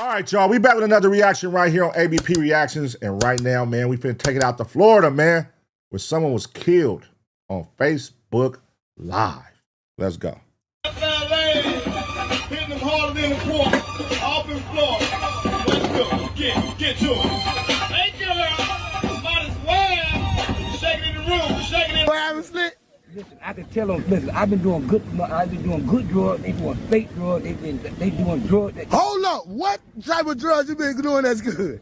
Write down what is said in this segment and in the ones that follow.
All right, y'all. We back with another reaction right here on ABP Reactions. And right now, man, we finna take it out to Florida, man, where someone was killed on Facebook Live. Let's go. Hitting them harder than the quarter. Off in Florida. Let's go. Get to it. Thank you. Might as well. Shaking in the room. Shaking in the room. Listen, I can tell them, listen, I've been doing good drugs, they doing fake drugs, they doing drugs. Hold up, what type of drugs you been doing that's good?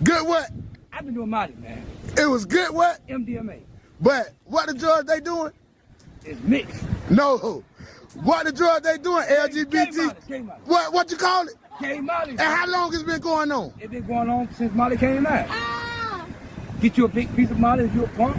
Good what? I've been doing Molly, man. It was good what? MDMA. But what the drugs they doing? It's mixed. No. What the drugs they doing? LGBT? K-Molly. What you call it? K-Molly. And how long it's been going on? It's been going on since Molly came out. Get you a big piece of Molly if you're a punk.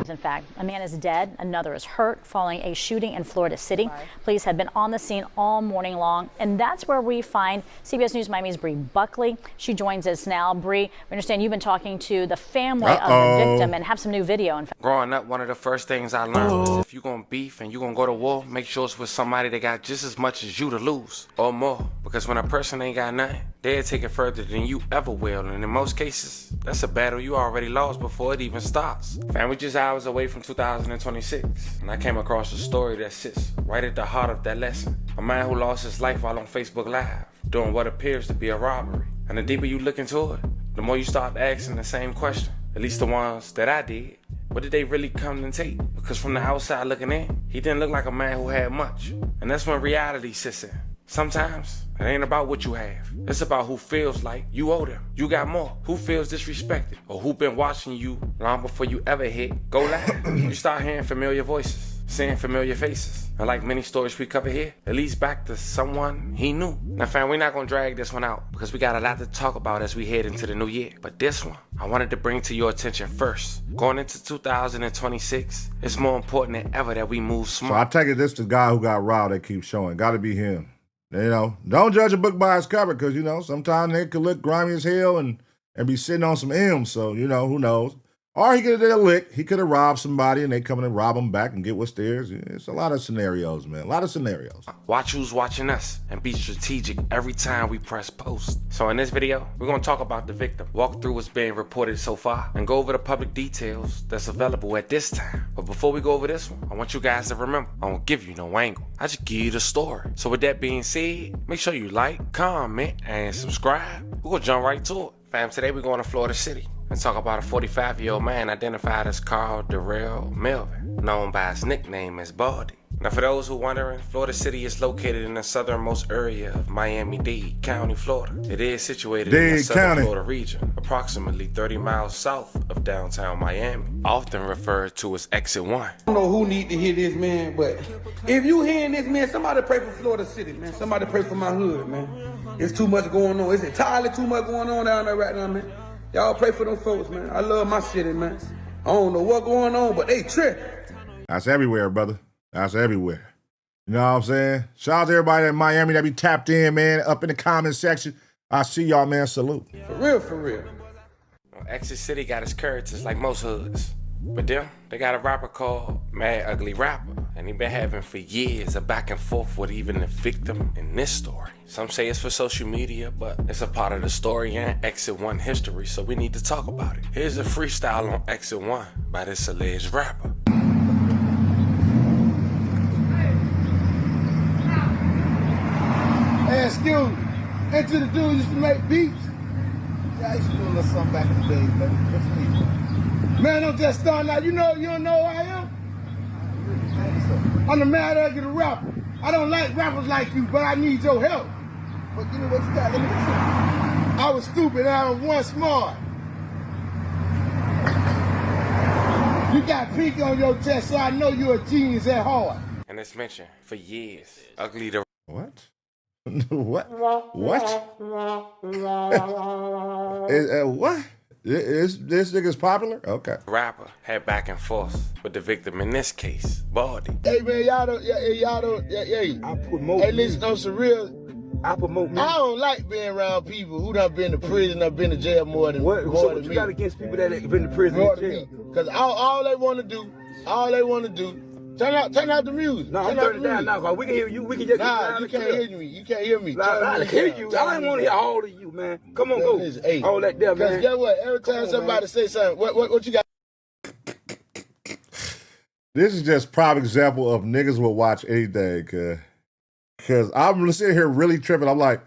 In fact, a man is dead, another is hurt following a shooting in Florida City. Police have been on the scene all morning long, and that's where we find CBS News Miami's Bree Buckley. She joins us now. Bree, we understand you've been talking to the family of the victim and have some new video. In fact, growing up, one of the first things I learned was if you're going to beef and you're going to go to war, make sure it's with somebody that got just as much as you to lose or more. Because when a person ain't got nothing, they'll take it further than you ever will. And in most cases, that's a battle you already lost before it even starts. Fam, we just hours away from 2026. And I came across a story that sits right at the heart of that lesson. A man who lost his life while on Facebook Live, doing what appears to be a robbery. And the deeper you look into it, the more you start asking the same question. At least the ones that I did. What did they really come and take? Because from the outside looking in, he didn't look like a man who had much. And that's when reality sits in. Sometimes it ain't about what you have. It's about who feels like you owe them. You got more. Who feels disrespected? Or who been watching you long before you ever hit go live? You start hearing familiar voices, seeing familiar faces. And like many stories we cover here, it leads back to someone he knew. Now fam, we're not gonna drag this one out because we got a lot to talk about as we head into the new year. But this one, I wanted to bring to your attention first. Going into 2026, it's more important than ever that we move smart. So I take it this the guy who got robbed that keeps showing. Gotta be him. You know, don't judge a book by its cover because, you know, sometimes they could look grimy as hell and be sitting on some M's. So, you know, who knows? Or he could have did a lick. He could have robbed somebody and they come in and rob him back and get what's theirs. It's a lot of scenarios, man. A lot of scenarios. Watch who's watching us and be strategic every time we press post. So in this video, we're going to talk about the victim, walk through what's being reported so far, and go over the public details that's available at this time. But before we go over this one, I want you guys to remember, I don't give you no angle. I just give you the story. So with that being said, make sure you like, comment, and subscribe. We're going to jump right to it. Fam, today we're going to Florida City and talk about a 45-year-old man identified as Carl Darrell Melvin, known by his nickname as Baldy. Now for those who are wondering, Florida City is located in the southernmost area of Miami-Dade County, Florida. It is situated in the southern Florida region, approximately 30 miles south of downtown Miami, often referred to as Exit 1. I don't know who need to hear this, man, but if you hearing this, man, somebody pray for Florida City, man. Somebody pray for my hood, man. It's too much going on. It's entirely too much going on down there right now, man. Y'all pray for them folks, man. I love my city, man. I don't know what's going on, but they tripping. That's everywhere, brother. That's everywhere. You know what I'm saying? Shout out to everybody in Miami that be tapped in, man, up in the comment section. I see y'all, man. Salute. For real, for real. Exit City got its characters like most hoods. But them, they got a rapper called Mad Ugly Rapper. And he been having for years a back and forth with even the victim in this story. Some say it's for social media, but it's a part of the story and Exit 1 history, so we need to talk about it. Here's a freestyle on Exit 1 by this alleged rapper. Hey, excuse me. Ain't you the dude used to make beats? Yeah, I used to do a little something back in the days, man. What's me? Man, I'm just starting out. You don't know who I am? I'm the Mad Ugly Rapper. I don't like rappers like you, but I need your help. But you know what you got? Let me see. I was stupid and I was one smart. You got pink on your chest, so I know you're a genius at heart. And it's mentioned for years. Ugly the What? What? What? What? This nigga's popular? Okay. rapper had back and forth with the victim in this case, Baldy. Hey man, y'all don't, I promote. hey, listen, on some real. I promote me. I don't like being around people who done been to prison, done been to jail more than What me. you got against people that have been to prison More and than jail? me. Cause all they want to do Turn out the music. No, I'm turning it down now, cause we can hear you. We can just Nah, you can't hear me. You can't hear me. I can hear you. I don't want to hear all of you, man. Come on, go. Hey, all that there, man. Cause guess what? Every time somebody say something, what you got? This is just prime example of niggas will watch anything, cause I'm sitting here really tripping. I'm like,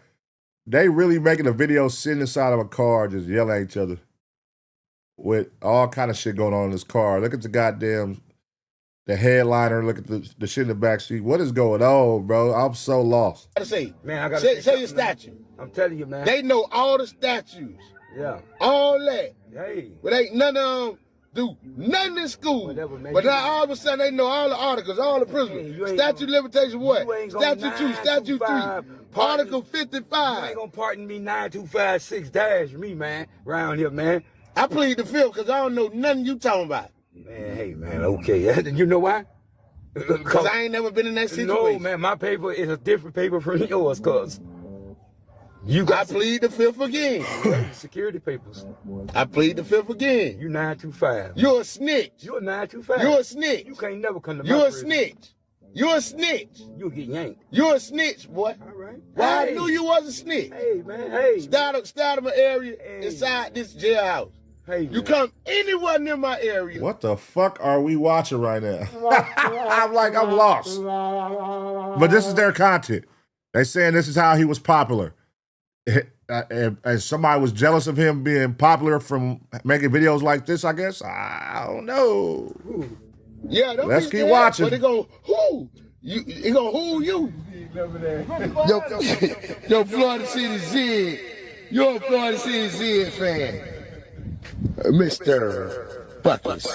they really making a video sitting inside of a car just yelling at each other with all kind of shit going on in this car. Look at the headliner. Look at the shit in the back seat. What is going on, bro? I'm so lost. I gotta say, man, I gotta say your statue. I'm telling you, man. They know all the statues. Yeah. All that. Hey. But ain't none of them do nothing in school. Whatever, but now all of a sudden they know all the articles, all the principles. Hey, statute limitation what? Statute 2, statute 3, article 55. You ain't gonna pardon me 9256- me, man, around here, man. I plead the fifth because I don't know nothing you talking about. Man, hey, man, okay. You know why? Because I ain't never been in that situation. No, man, my paper is a different paper from yours, cuz. I plead the fifth again. Security papers. I plead the fifth again. You 925. You're a snitch. You're a 925. You're a snitch. You can't never come to my You're a prison. snitch. You're a snitch. You'll get yanked. You're a snitch, boy. All right. Well, hey. I knew you was a snitch. Hey, man, hey. Start of my area inside this jailhouse. Hey, you come anywhere near my area. What the fuck are we watching right now? I'm lost. But this is their content. They saying this is how he was popular. And somebody was jealous of him being popular from making videos like this, I guess. I don't know. Yeah, let's keep watching. But it go who? It go who you? Yo, Florida City Zed. You're a Florida City Zed fan. Mr. Buckles.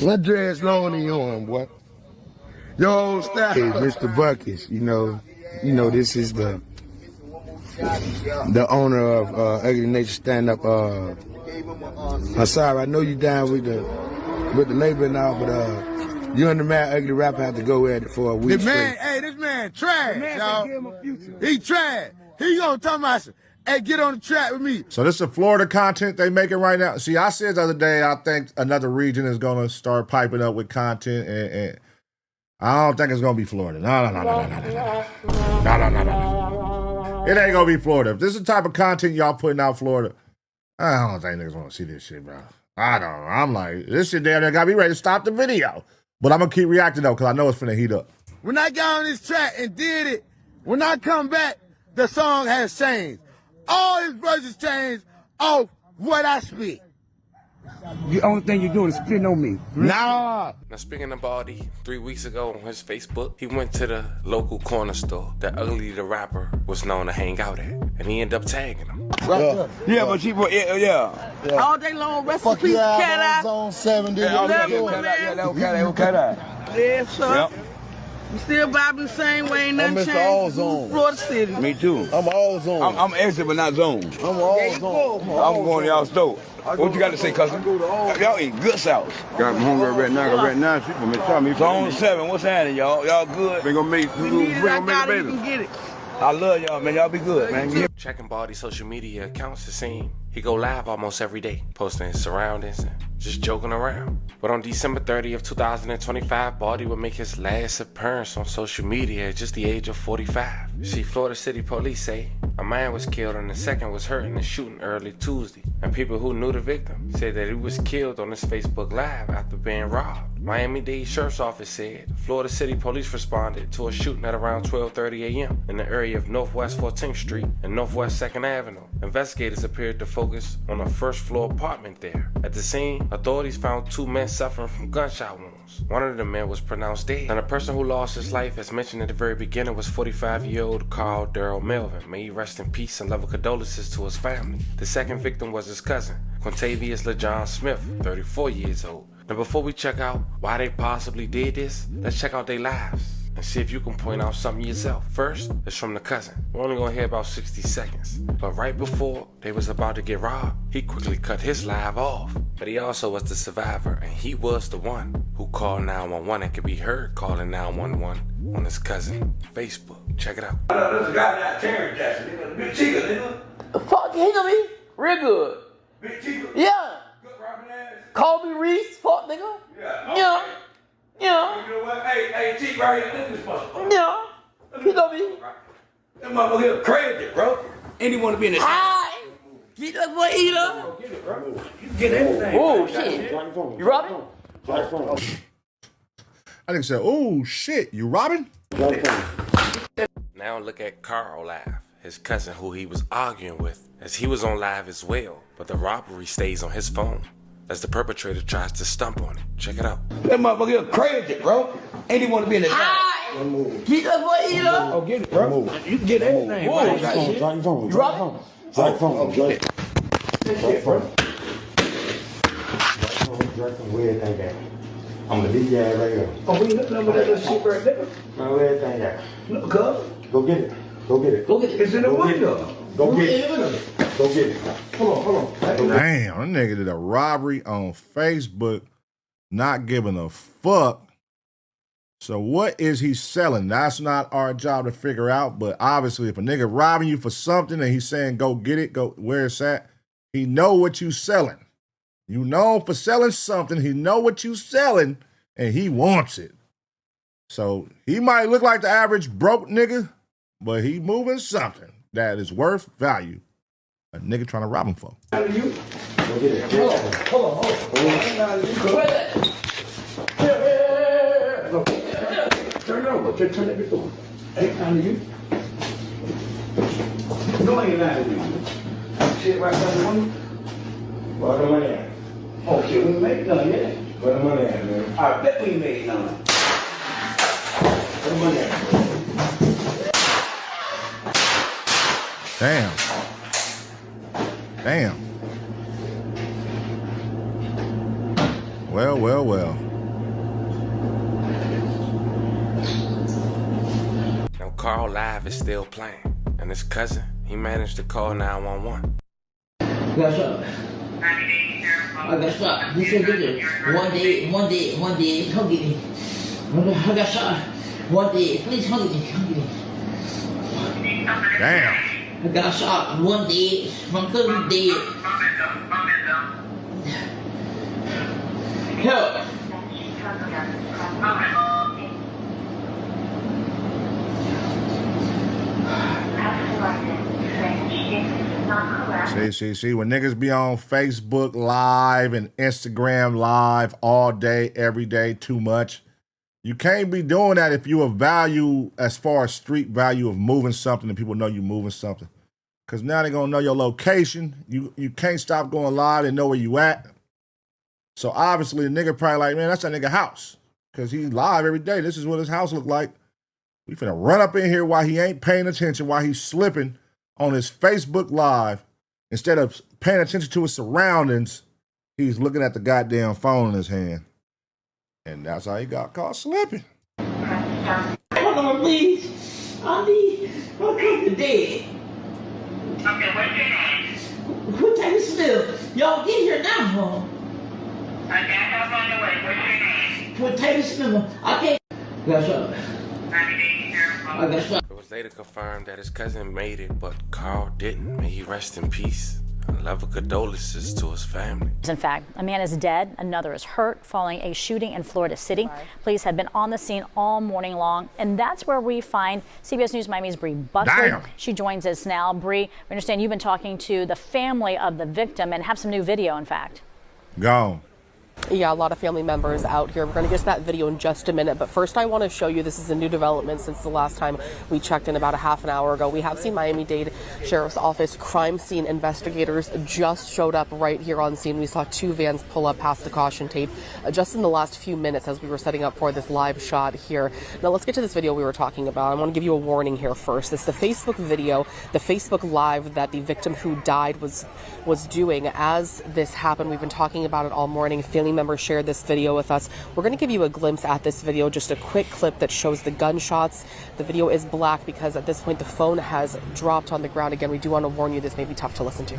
My dread's longer than yours, boy. Yo, style. Hey, Mr. Buckles, you know this is the owner of Ugly Nature Stand Up. I'm sorry, I know you down with the label and all, but you and the man Ugly Rapper have to go at it for a week. This man trash, y'all. He trash. He gonna tell me, hey, get on the track with me. So this is Florida content they making right now. See, I said the other day, I think another region is gonna start piping up with content, and I don't think it's gonna be Florida. No. It ain't gonna be Florida. If this is the type of content y'all putting out Florida, I don't think niggas wanna see this shit, bro. I don't. I'm like, this shit damn near got me ready to stop the video. But I'm gonna keep reacting though, because I know it's finna heat up. When I got on this track and did it, when I come back, the song has changed. All his verses changed off what I spit. The only thing you're doing is spitting on me. Nah. Now, speaking of Baldy, 3 weeks ago on his Facebook, he went to the local corner store that Ugly the Rapper was known to hang out at, and he ended up tagging him. Yeah, but yeah. All day long, rest in peace, cat eye. Zone 7, dude. Yeah, sure. Yep. We still vibing the same way, ain't nothing I'm Mr. changed. All Zone. Florida City. Me too. I'm all zone. I'm exit, but not zone. I'm all zone. I'm going to y'all store. What you got to say, cousin? Y'all eat good sauce. Got me hungry right now. People may tell me. Zone 7, what's happening, y'all? Y'all good? We gonna make We need it, I got it, you baby. can get it. I love y'all, man. Y'all be good, man. Checking Baldy's social media accounts to see he go live almost every day, posting his surroundings and just joking around. But on December 30th, 2025, Baldy would make his last appearance on social media at just the age of 45. See, Florida City police say a man was killed and the second was hurt in a shooting early Tuesday. And people who knew the victim said that he was killed on his Facebook Live after being robbed. Miami-Dade Sheriff's Office said Florida City police responded to a shooting at around 12:30 a.m. in the area of Northwest 14th Street and Northwest 2nd Avenue. Investigators appeared to focus on a first-floor apartment there. At the scene, authorities found 2 men suffering from gunshot wounds. One of the men was pronounced dead. And the person who lost his life, as mentioned at the very beginning, was 45-year-old Carl Daryl Melvin. May he rest in peace and love condolences to his family. The second victim was his cousin, Quintavious LeJohn Smith, 34 years old. Now before we check out why they possibly did this, let's check out their lives and see if you can point out something yourself. First, it's from the cousin. We're only gonna hear about 60 seconds. But right before they was about to get robbed, he quickly cut his live off. But he also was the survivor, and he was the one who called 911 and could be heard calling 911 on his cousin Facebook. Check it out. Fuck, he gonna be real good. Big Chica? Yeah. Good rapping ass? Call me Reese, fuck nigga. Yeah. Yeah. You know what? Hey, T, right here, look at this motherfucker. Yeah. You know me. That motherfucker here crazy, bro. And he want to be in the Hi. Get that boy eater. Get it, bro. You get everything. Oh, shit. You robbing? I think said, "Oh shit, you robbing?" Now look at Carl live, his cousin who he was arguing with, as he was on live as well, but the robbery stays on his phone as the perpetrator tries to stump on it. Check it out. That motherfucker here crazy, bro. And he want to be in the Hi. Get that boy eater. Oh, get it, bro. You can get everything. Oh, Right? shit. You robbing? Drop phone. Get it. Shit, bro. I'm gonna leave your ass right here. Oh, we looking over that little shit right there. Man, where everything at? Look, cuz. Go get it. Go get it. Go get it. It's in the window. Go get it. Go get it. Hold on. Damn, that nigga did a robbery on Facebook, not giving a fuck. So what is he selling? That's not our job to figure out. But obviously, if a nigga robbing you for something and he's saying go get it, go where it's at, he know what you selling. You know for selling something, he know what you selling, and he wants it. So he might look like the average broke nigga, but he moving something that is worth value. A nigga trying to rob him for. How do you? Go get it. Hold on. Turn it over. Turn it before. Ain't none of you. No, ain't none of you. Shit right down the window. Where the money at? Okay, we made none yet. Where the money at, man? I bet we made none. Where the money at? Damn. Well. Now Carl live is still playing, and his cousin, he managed to call 911. Got shot. I got shot. He said, get it. One day. Come get me. I got shot. One day. Please come get me. Damn. I got shot. One day. My cousin dead. Help. See, when niggas be on Facebook Live and Instagram Live all day, every day, too much, you can't be doing that if you a value as far as street value of moving something and people know you moving something. Because now they're going to know your location. You can't stop going live and know where you at. So obviously the nigga probably like, man, that's that nigga house. Because he's live every day. This is what his house look like. We finna run up in here while he ain't paying attention, while he's slipping on his Facebook Live. Instead of paying attention to his surroundings, he's looking at the goddamn phone in his hand. And that's how he got caught slipping. Hold on, please. I need my cousin dead. Okay, what's your name? What type of smell? Y'all get here now, huh? I got help on the way. What's your name? What type of smell? I can't. Got shot. I got shot. It was later confirmed that his cousin made it, but Carl didn't. May he rest in peace. And love and condolences to his family. In fact, a man is dead, another is hurt following a shooting in Florida City. Police have been on the scene all morning long, and that's where we find CBS News Miami's Bree Buckley. Damn. She joins us now. Bree, we understand you've been talking to the family of the victim and have some new video, in fact. Gone. Yeah, a lot of family members out here. We're going to get to that video in just a minute. But first, I want to show you, this is a new development since the last time we checked in about a half an hour ago. We have seen Miami-Dade Sheriff's Office crime scene investigators just showed up right here on scene. We saw two vans pull up past the caution tape just in the last few minutes as we were setting up for this live shot here. Now, let's get to this video we were talking about. I want to give you a warning here first. It's the Facebook video, the Facebook Live that the victim who died was doing as this happened. We've been talking about it all morning. Family members shared this video with us. We're going to give you a glimpse at this video, just a quick clip that shows the gunshots. The video is black because at this point the phone has dropped on the ground. Again, we do want to warn you, this may be tough to listen to.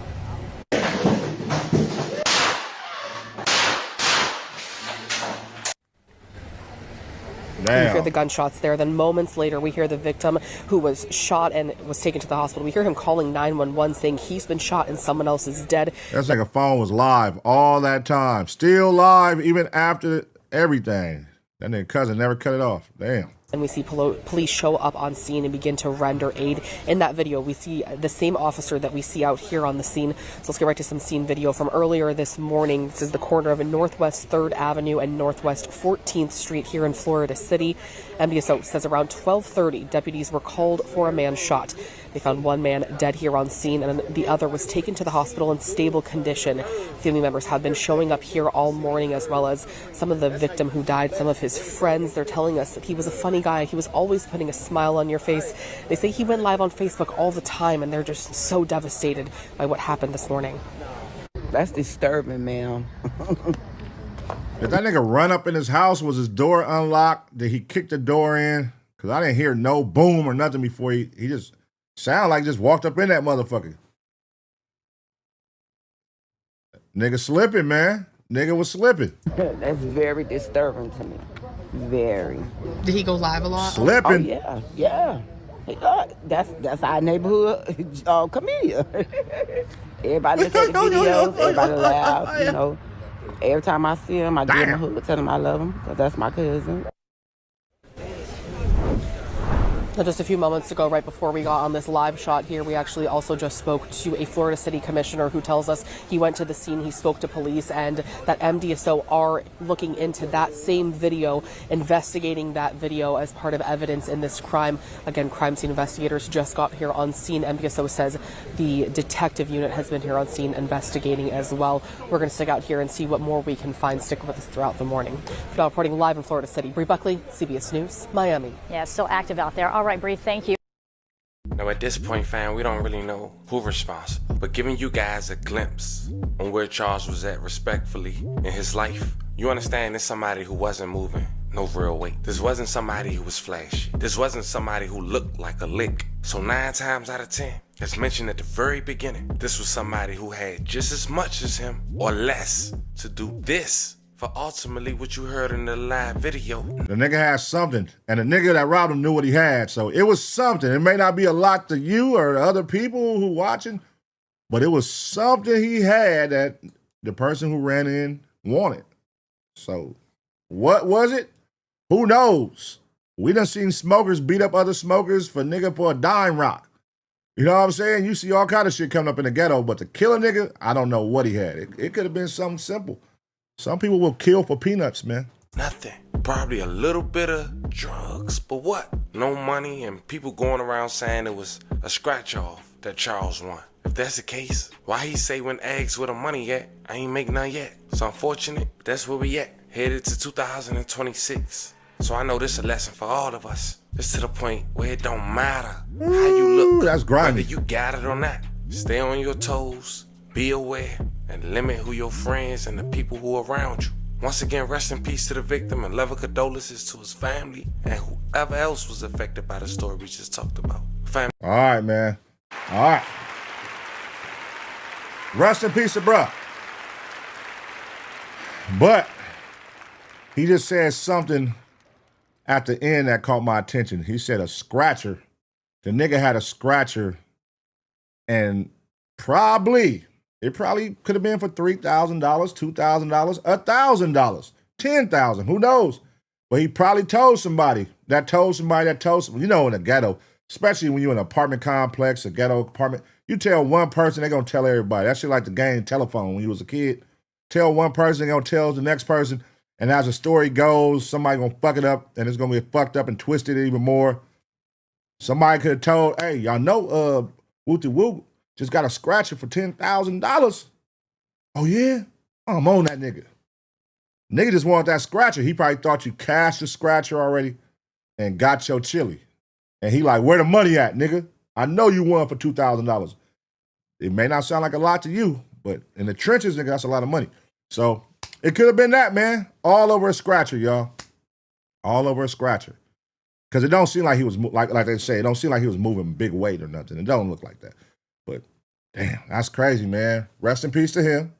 Damn. We hear the gunshots there. Then moments later, we hear the victim who was shot and was taken to the hospital. We hear him calling 911 saying he's been shot and someone else is dead. That's like a phone was live all that time. Still live even after everything. That nigga cousin never cut it off. Damn. And we see police show up on scene and begin to render aid. In that video, we see the same officer that we see out here on the scene. So let's get right to some scene video from earlier this morning. This is the corner of Northwest 3rd Avenue and Northwest 14th Street here in Florida City. MDSO says around 12:30, deputies were called for a man shot. They found one man dead here on scene, and the other was taken to the hospital in stable condition. Family members have been showing up here all morning, as well as some of the victim who died, some of his friends. They're telling us that he was a funny guy. He was always putting a smile on your face. They say he went live on Facebook all the time, and they're just so devastated by what happened this morning. That's disturbing, ma'am. Did that nigga run up in his house? Was his door unlocked? Did he kick the door in? Because I didn't hear no boom or nothing before he just sounded like he just walked up in that motherfucker. Nigga slipping, man. Nigga was slipping. That's very disturbing to me. Very. Did he go live a lot? Slipping? Oh, yeah. That's our neighborhood comedian. Everybody look at the videos. Everybody laugh, you know. Every time I see him, I give him a hug, tell him I love him, because that's my cousin. Now, just a few moments ago, right before we got on this live shot here, we actually also just spoke to a Florida City commissioner who tells us he went to the scene, he spoke to police, and that MDSO are looking into that same video, investigating that video as part of evidence in this crime. Again, crime scene investigators just got here on scene. MDSO says the detective unit has been here on scene investigating as well. We're going to stick out here and see what more we can find. Stick with us throughout the morning. Now reporting live in Florida City, Bree Buckley, CBS News, Miami. Yeah, still active out there. All right, Bree, thank you. Now at this point, fam, we don't really know who's responsible, but giving you guys a glimpse on where Charles was at respectfully in his life, you understand this somebody who wasn't moving no real weight. This wasn't somebody who was flashy. This wasn't somebody who looked like a lick. So 9 times out of 10, as mentioned at the very beginning, this was somebody who had just as much as him or less to do this for ultimately what you heard in the live video. The nigga had something, and the nigga that robbed him knew what he had, so it was something. It may not be a lot to you or other people who watching, but it was something he had that the person who ran in wanted. So what was it? Who knows? We done seen smokers beat up other smokers for a dime rock. You know what I'm saying? You see all kind of shit coming up in the ghetto, but to kill a nigga, I don't know what he had. It could have been something simple. Some people will kill for peanuts, man. Nothing. Probably a little bit of drugs, but what? No money and people going around saying it was a scratch off that Charles won. If that's the case, why he say when asked where the money at, I ain't make none yet. It's unfortunate, but that's where we at. Headed to 2026. So I know this is a lesson for all of us. It's to the point where it don't matter how you look. That's grimy. Whether you got it or not. Stay on your toes, be aware, and limit who your friends and the people who are around you. Once again, rest in peace to the victim and love and condolences to his family and whoever else was affected by the story we just talked about. Family. All right, man. All right. Rest in peace, bruh. But he just said something at the end that caught my attention. He said a scratcher. The nigga had a scratcher, and it probably could have been for $3,000, $2,000, $1,000, $10,000, who knows? But he probably told somebody that told somebody that told somebody. You know, in a ghetto, especially when you're in an apartment complex, a ghetto apartment, you tell one person, they're going to tell everybody. That shit like the game telephone when you was a kid. Tell one person, they're going to tell the next person. And as the story goes, somebody going to fuck it up, and it's going to be fucked up and twisted even more. Somebody could have told, hey, y'all know Wooty Woo just got a scratcher for $10,000. Oh, yeah? I'm on that nigga. Nigga just wanted that scratcher. He probably thought you cashed the scratcher already and got your chili. And he like, where the money at, nigga? I know you won for $2,000. It may not sound like a lot to you, but in the trenches, nigga, that's a lot of money. So it could have been that, man. All over a scratcher, y'all. All over a scratcher. Because it don't seem like he was, like they say, it don't seem like he was moving big weight or nothing. It don't look like that. But damn, that's crazy, man. Rest in peace to him.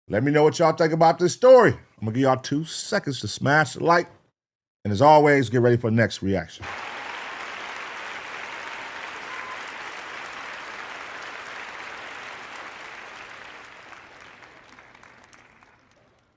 Let me know what y'all think about this story. I'm going to give y'all 2 seconds to smash the like And as always, get ready for the next reaction.